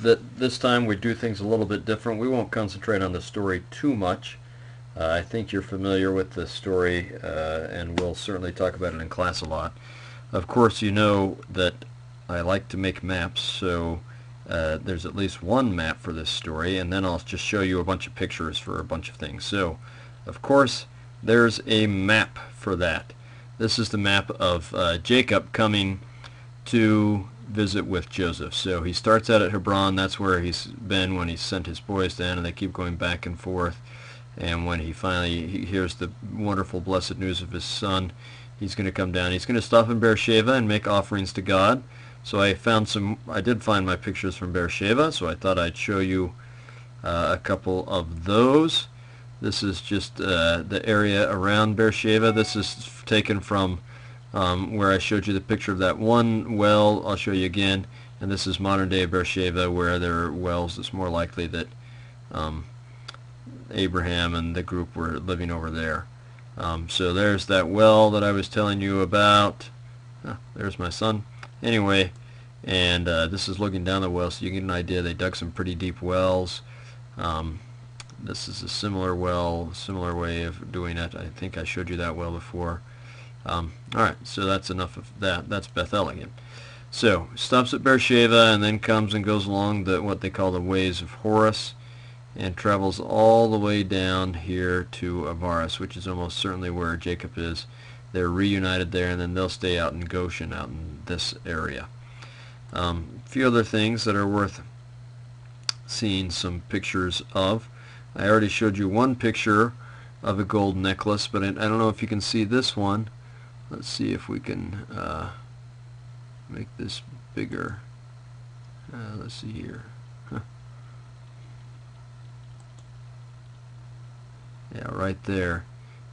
This time we do things a little bit different. We won't concentrate on the story too much. I think you're familiar with the story, and we'll certainly talk about it in class a lot. Of course, you know that I like to make maps, so there's at least one map for this story, and then I'll just show you a bunch of pictures for a bunch of things. So, of course, there's a map for that. This is the map of Jacob coming to visit with Joseph. So he starts out at Hebron. That's where he's been when he sent his boys down, and they keep going back and forth. And when he finally hears the wonderful blessed news of his son, he's going to come down. He's going to stop in Beersheba and make offerings to God. So I did find my pictures from Beersheba, so I thought I'd show you a couple of those. This is just the area around Beersheba. This is taken from where I showed you the picture of that one well. I'll show you again. And this is modern day Beersheba, where there are wells. It's more likely that Abraham and the group were living over there. So there's that well that I was telling you about. There's my son. Anyway, and this is looking down the well, so you get an idea. They dug some pretty deep wells. This is a similar well, similar way of doing it. I think I showed you that well before. Alright, so that's enough of that. That's Bethel again. So, stops at Beersheba and then comes and goes along what they call the ways of Horus, and travels all the way down here to Avaris, which is almost certainly where Jacob is. They're reunited there, and then they'll stay out in Goshen, out in this area. A few other things that are worth seeing some pictures of. I already showed you one picture of a gold necklace, but I don't know if you can see this one. Let's see if we can make this bigger. Let's see here. Yeah, right there.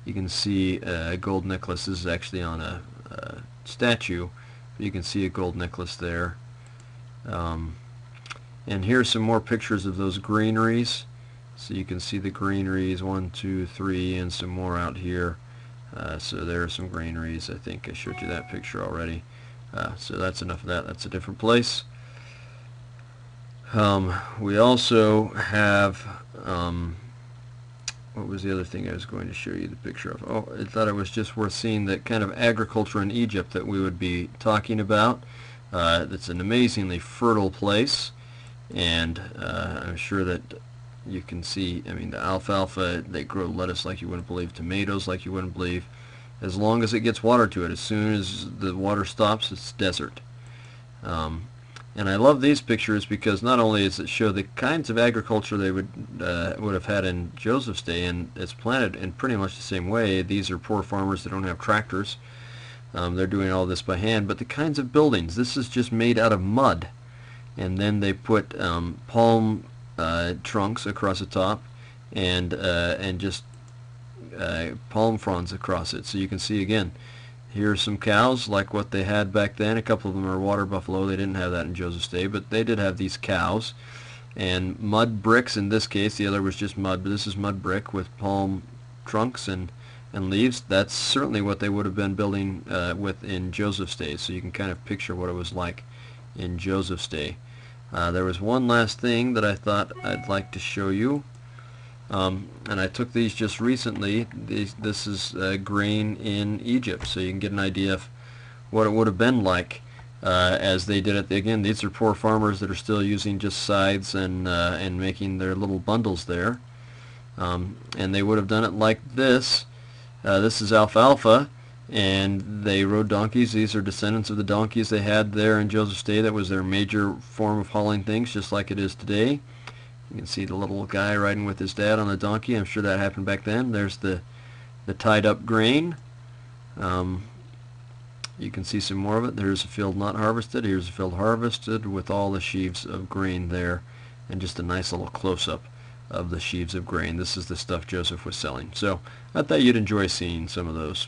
You can see a gold necklace. This is actually on a statue. But you can see a gold necklace there. And here's some more pictures of those greeneries. So you can see the greeneries, 1, 2, 3, and some more out here. So there are some greeneries. I think I showed you that picture already. So that's enough of that. That's a different place. We also have, what was the other thing I was going to show you the picture of? Oh, I thought it was just worth seeing that kind of agriculture in Egypt that we would be talking about. It's an amazingly fertile place, and I'm sure that you can see, I mean, the alfalfa, they grow lettuce like you wouldn't believe, tomatoes like you wouldn't believe, as long as it gets water to it. As soon as the water stops, it's desert. And I love these pictures because not only does it show the kinds of agriculture they would have had in Joseph's day, and it's planted in pretty much the same way. These are poor farmers that don't have tractors. They're doing all this by hand, but the kinds of buildings, this is just made out of mud, and then they put palm trunks across the top, and just palm fronds across it. So you can see again, here's some cows like what they had back then. A couple of them are water buffalo. They didn't have that in Joseph's day, but they did have these cows. And mud bricks in this case. The other was just mud, but this is mud brick with palm trunks and leaves. That's certainly what they would have been building with in Joseph's day. So you can kind of picture what it was like in Joseph's day. There was one last thing that I thought I'd like to show you. And I took these just recently. This is grain in Egypt, so you can get an idea of what it would have been like as they did it. Again, these are poor farmers that are still using just scythes and making their little bundles there. And they would have done it like this. This is alfalfa, and they rode donkeys. These are descendants of the donkeys they had there in Joseph's day. That was their major form of hauling things, just like it is today. You can see the little guy riding with his dad on the donkey. I'm sure that happened back then. There's the tied up grain. You can see some more of it. There's a field not harvested. Here's a field harvested with all the sheaves of grain there, and just a nice little close-up of the sheaves of grain. This is the stuff Joseph was selling. So I thought you'd enjoy seeing some of those.